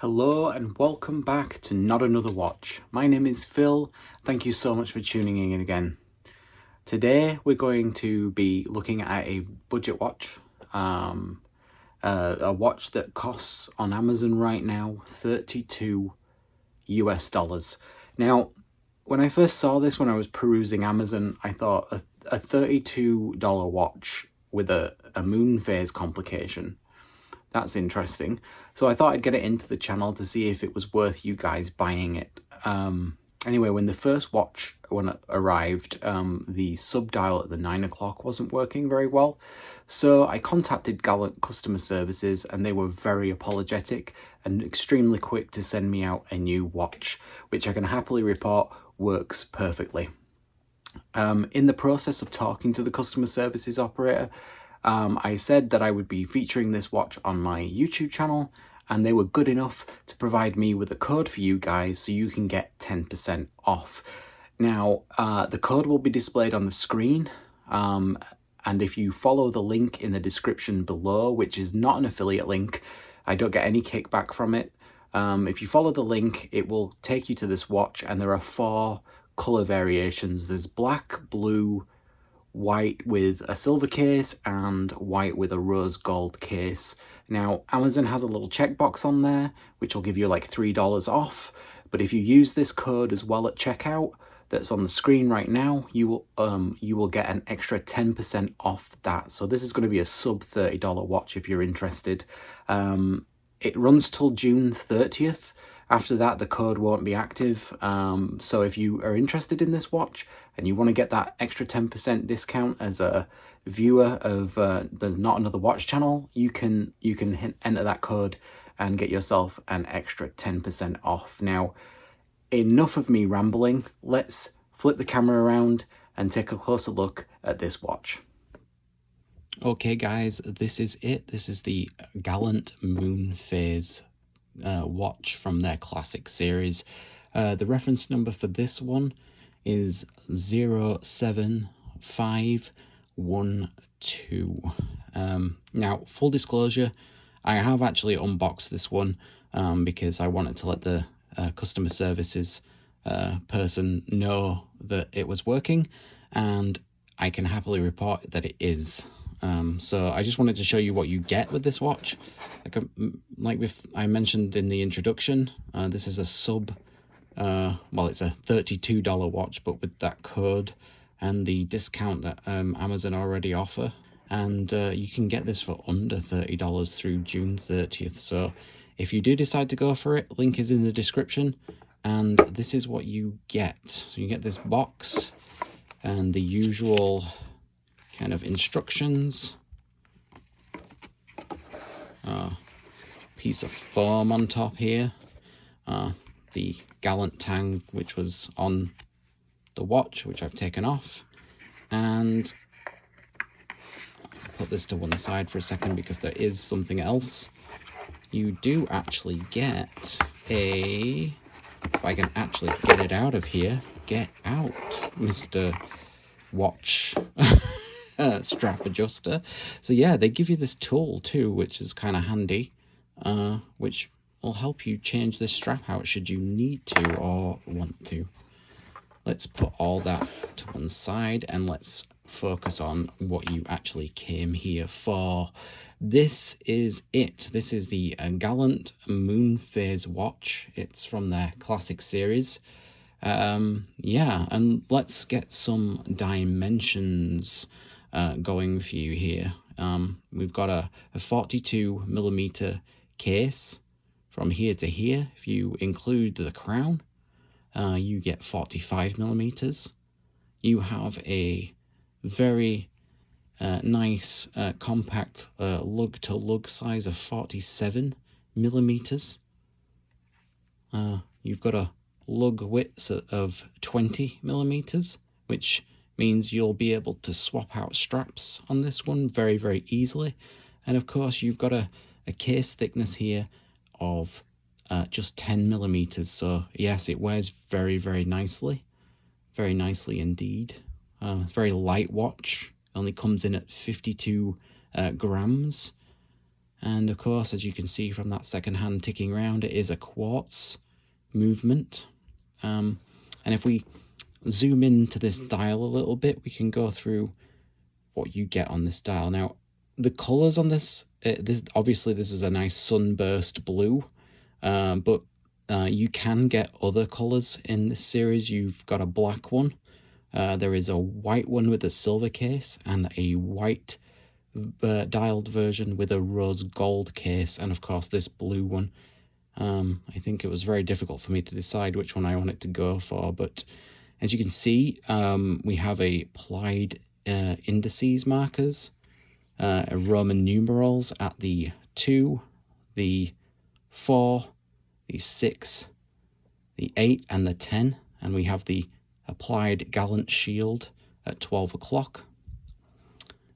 Hello and welcome back to Not Another Watch. My name is Phil. Thank you so much for tuning in again. Today we're going to be looking at a budget watch, a watch that costs on Amazon right now $32 US. Now, when I first saw this, when I was perusing Amazon, I thought a $32 watch with a moon phase complication. That's interesting. So I thought I'd get it into the channel to see if it was worth you guys buying it. Anyway, when the first watch arrived, the subdial at the 9 o'clock wasn't working very well. So I contacted Gallant customer services and they were very apologetic and extremely quick to send me out a new watch, which I can happily report works perfectly. In the process of talking to the customer services operator, I said that I would be featuring this watch on my YouTube channel, and they were good enough to provide me with a code for you guys so you can get 10% off. Now, the code will be displayed on the screen, and if you follow the link in the description below, which is not an affiliate link, I don't get any kickback from it. If you follow the link, it will take you to this watch, and there are 4 color variations. There's black, blue, white with a silver case and white with a rose gold case. Now, Amazon has a little checkbox on there which will give you like $3 off, but if you use this code as well at checkout that's on the screen right now, you will get an extra 10% off that. So this is going to be a sub $30 watch if you're interested. It runs till June 30th. After that, the code won't be active. So if you are interested in this watch and you want to get that extra 10% discount as a viewer of the Not Another Watch channel, you can enter that code and get yourself an extra 10% off. Now, enough of me rambling. Let's flip the camera around and take a closer look at this watch. Okay, guys, this is it. This is the Gallant Moon Phase watch from their classic series. The reference number for this one is 07512. Now, full disclosure, I have actually unboxed this one because I wanted to let the customer services person know that it was working, and I can happily report that it is. So I just wanted to show you what you get with this watch. Like I mentioned in the introduction, this is a well, it's a $32 watch, but with that code and the discount that Amazon already offer, and you can get this for under $30 through June 30th. So if you do decide to go for it, link is in the description, and this is what you get. So you get this box and the usual kind of instructions, piece of foam on top here, the Gallant tag which was on the watch, which I've taken off, and I'll put this to one side for a second because there is something else. You do actually get a, if I can actually get it out of here, get out, Mr. Watch strap adjuster. So yeah, they give you this tool too, which is kind of handy, which will help you change this strap out should you need to or want to. Let's put all that to one side and let's focus on what you actually came here for. This is it. This is the Gallant Moon Phase watch. It's from their classic series. Yeah, and let's get some dimensions going for you here. We've got a 42mm case from here to here. If you include the crown, you get 45mm. You have a very nice compact lug-to-lug size of 47mm. You've got a lug width of 20mm, which means you'll be able to swap out straps on this one very, very easily. And of course, you've got a case thickness here of just 10mm. So yes, it wears very, very nicely indeed. Very light watch, only comes in at 52 grams. And of course, as you can see from that second hand ticking round, it is a Quartz Movement. And if we zoom into this dial a little bit, we can go through what you get on this dial. Now, the colours on this, obviously this is a nice sunburst blue, but you can get other colours in this series. You've got a black one, there is a white one with a silver case, and a white dialed version with a rose gold case, and of course this blue one. I think it was very difficult for me to decide which one I wanted to go for, but as you can see, we have applied indices markers, Roman numerals at the 2, the 4, the 6, the 8 and the 10, and we have the applied Gallant shield at 12 o'clock.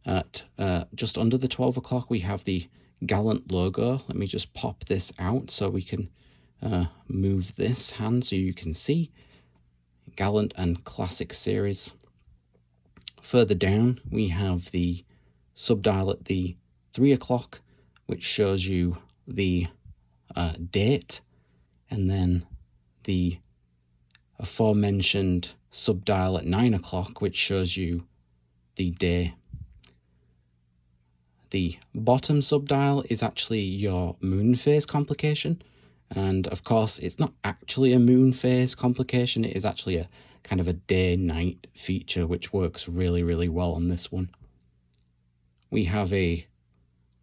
At just under the 12 o'clock, we have the Gallant logo. Let me just pop this out so we can move this hand so you can see. Gallant and Classic series. Further down, we have the subdial at the 3 o'clock, which shows you the date, and then the aforementioned subdial at 9 o'clock, which shows you the day. The bottom subdial is actually your moon phase complication, and of course it's not actually a moon phase complication, it is actually a kind of a day-night feature, which works really, really well on this one. We have a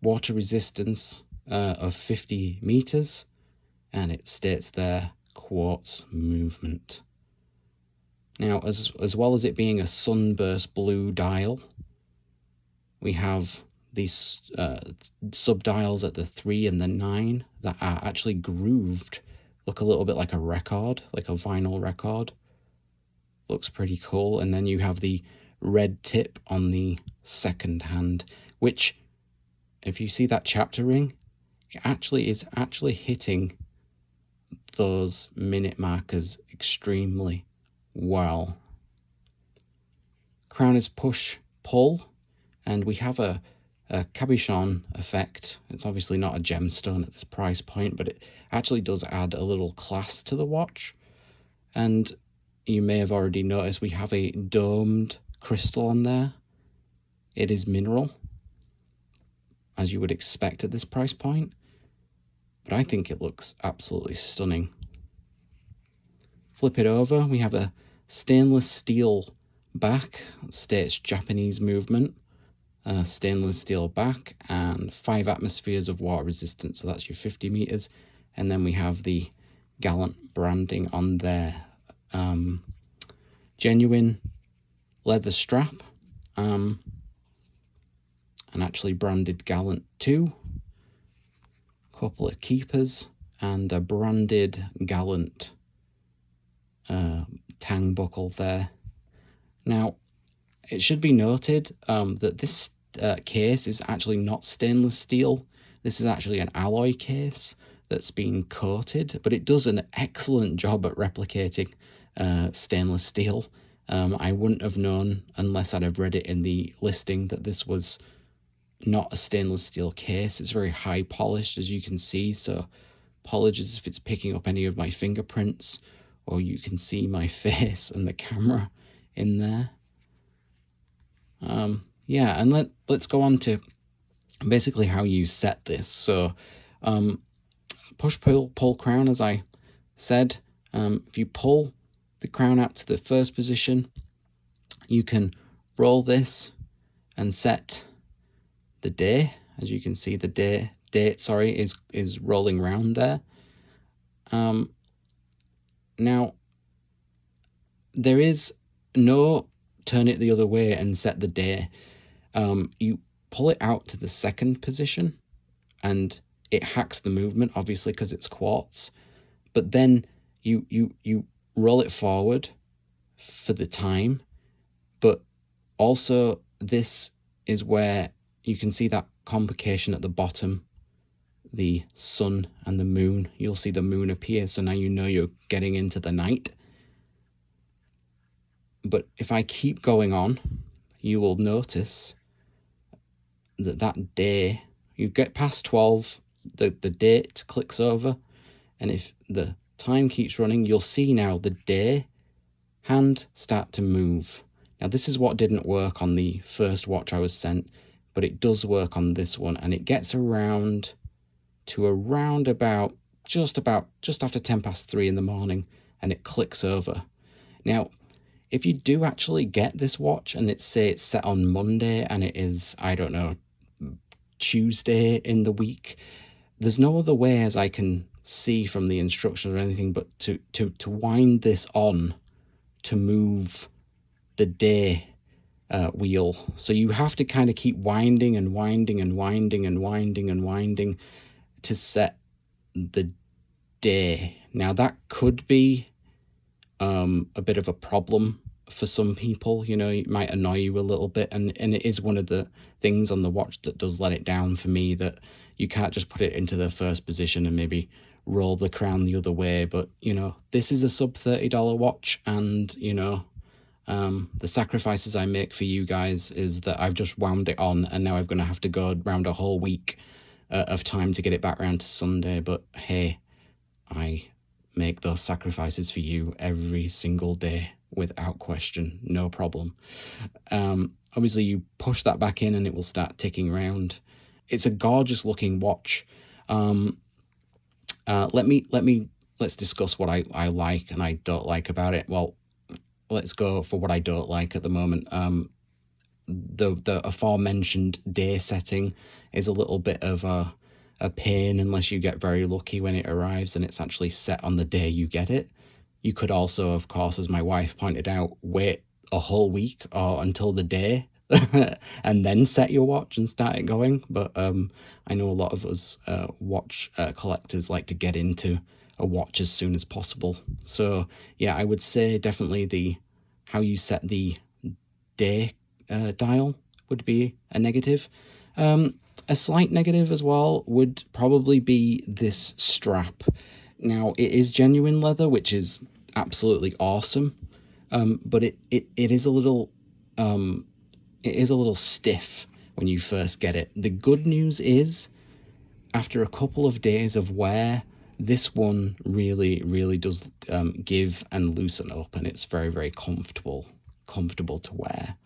water resistance of 50 meters, and it states there Quartz Movement. Now, as well as it being a sunburst blue dial, we have these subdials at the 3 and the 9 that are actually grooved, look a little bit like a record, like a vinyl record. Looks pretty cool. And then you have the red tip on the second hand, which, if you see that chapter ring, it actually is hitting those minute markers extremely well. Crown is push pull, and we have a cabochon effect. It's obviously not a gemstone at this price point, but it actually does add a little class to the watch. And you may have already noticed we have a domed crystal on there. It is mineral, as you would expect at this price point, but I think it looks absolutely stunning. Flip it over, we have a stainless steel back, it states Japanese movement, stainless steel back, and 5 atmospheres of water resistance, so that's your 50 meters. And then we have the Gallant branding on there. Genuine leather strap, and actually branded Gallant too. Couple of keepers and a branded Gallant tang buckle there. Now, it should be noted that this case is actually not stainless steel. This is actually an alloy case that's been coated, but it does an excellent job at replicating stainless steel. I wouldn't have known unless I'd have read it in the listing that this was not a stainless steel case. It's very high polished, as you can see, so apologies if it's picking up any of my fingerprints, or you can see my face and the camera in there. Yeah, and let's go on to basically how you set this. So push pull crown, as I said. If you pull the crown out to the first position, you can roll this and set the day. As you can see, the date is rolling round there. Now, there is no turn it the other way and set the day. You pull it out to the second position and it hacks the movement, obviously, because it's quartz, but then you roll it forward for the time. But also, this is where you can see that complication at the bottom, the sun and the moon. You'll see the moon appear, so now you know you're getting into the night. But if I keep going on, you will notice that that day you get past 12, the date clicks over, and if the time keeps running, you'll see now the day hand start to move. Now this is what didn't work on the first watch I was sent, but it does work on this one, and it gets around to around about just after 10 past 3 in the morning, and it clicks over. Now if you do actually get this watch and it's set on Monday and it is, I don't know, Tuesday in the week, there's no other way as I can see from the instructions or anything but to wind this on to move the day wheel. So you have to kind of keep winding and winding and winding and winding and winding to set the day. Now that could be a bit of a problem for some people, you know, it might annoy you a little bit, and it is one of the things on the watch that does let it down for me, that you can't just put it into the first position and maybe roll the crown the other way. But you know, this is a sub $30 watch, and you know, the sacrifices I make for you guys is that I've just wound it on, and now I'm going to have to go around a whole week of time to get it back around to Sunday. But hey, I make those sacrifices for you every single day without question, no problem. Obviously you push that back in and it will start ticking around. It's a gorgeous looking watch. Let's discuss what I like and I don't like about it. Well, let's go for what I don't like at the moment. The aforementioned day setting is a little bit of a pain unless you get very lucky when it arrives and it's actually set on the day you get it. You could also, of course, as my wife pointed out, wait a whole week or until the day and then set your watch and start it going. But I know a lot of us watch collectors like to get into a watch as soon as possible. So yeah, I would say definitely how you set the day dial would be a negative. A slight negative as well would probably be this strap. Now it is genuine leather, which is absolutely awesome, but it is a little stiff when you first get it. The good news is, after a couple of days of wear, this one really does give and loosen up, and it's very comfortable to wear.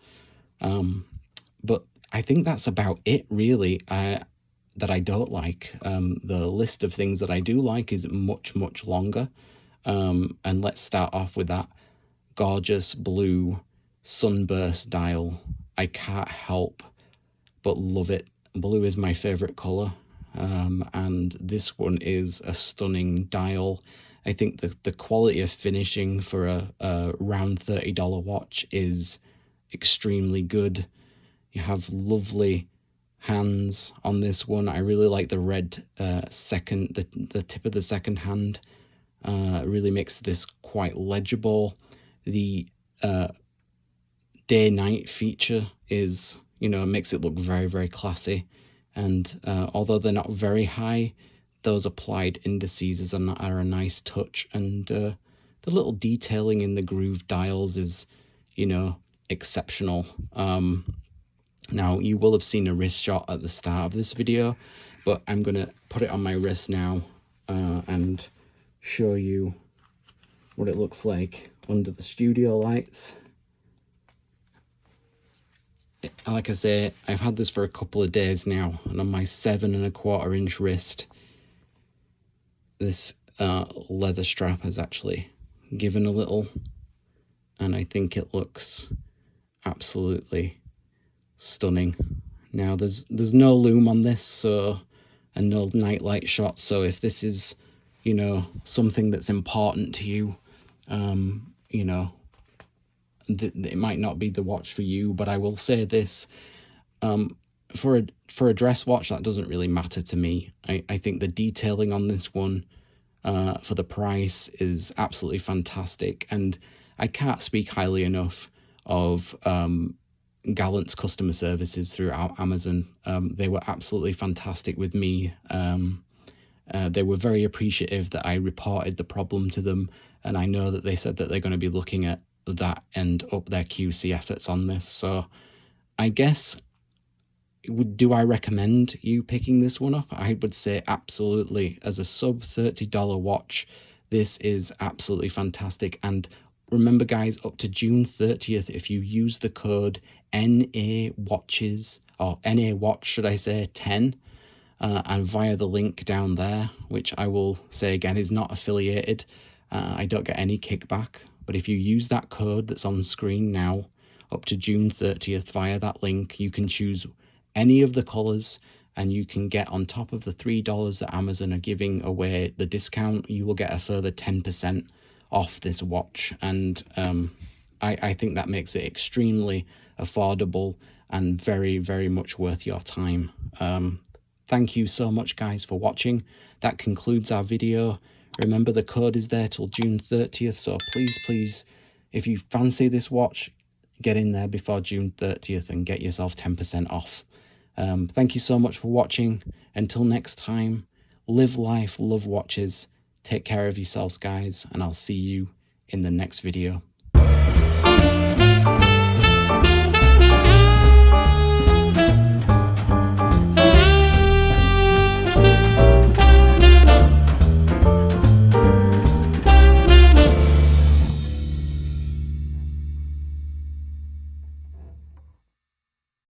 But I think that's about it really that I don't like. The list of things that I do like is much longer. And let's start off with that gorgeous blue sunburst dial. I can't help but love it. Blue is my favorite color. And this one is a stunning dial. I think the quality of finishing for a around $30 watch is extremely good. You have lovely hands on this one. I really like the red the tip of the second hand. Really makes this quite legible. The day-night feature is, you know, makes it look very classy. And although they're not very high, those applied indices are a nice touch. And the little detailing in the groove dials is, you know, exceptional. Now, you will have seen a wrist shot at the start of this video, but I'm going to put it on my wrist now and show you what it looks like under the studio lights. Like I say, I've had this for a couple of days now, and on my 7¼ inch wrist, this leather strap has actually given a little, and I think it looks absolutely stunning. Now there's no loom on this, so, and no nightlight shot, so if this is, you know, something that's important to you, you know, it might not be the watch for you. But I will say this, for a dress watch, that doesn't really matter to me. I think the detailing on this one for the price is absolutely fantastic, and I can't speak highly enough of Gallant's customer services throughout Amazon. They were absolutely fantastic with me. They were very appreciative that I reported the problem to them, and I know that they said that they're going to be looking at that and up their QC efforts on this. So I guess do I recommend you picking this one up? I would say absolutely. As a sub $30 watch, this is absolutely fantastic. And remember guys, up to June 30th, if you use the code NA watches, or NA watch should I say, 10, and via the link down there, which I will say again is not affiliated, I don't get any kickback, but if you use that code that's on screen now up to June 30th via that link, you can choose any of the colors, and you can get, on top of the $3 that Amazon are giving away the discount, you will get a further 10% off this watch. And I think that makes it extremely affordable and very, very much worth your time. Thank you so much guys for watching. That concludes our video. Remember, the code is there till June 30th, so please, if you fancy this watch, get in there before June 30th and get yourself 10% off. Thank you so much for watching. Until next time, live life, love watches, take care of yourselves guys, and I'll see you in the next video.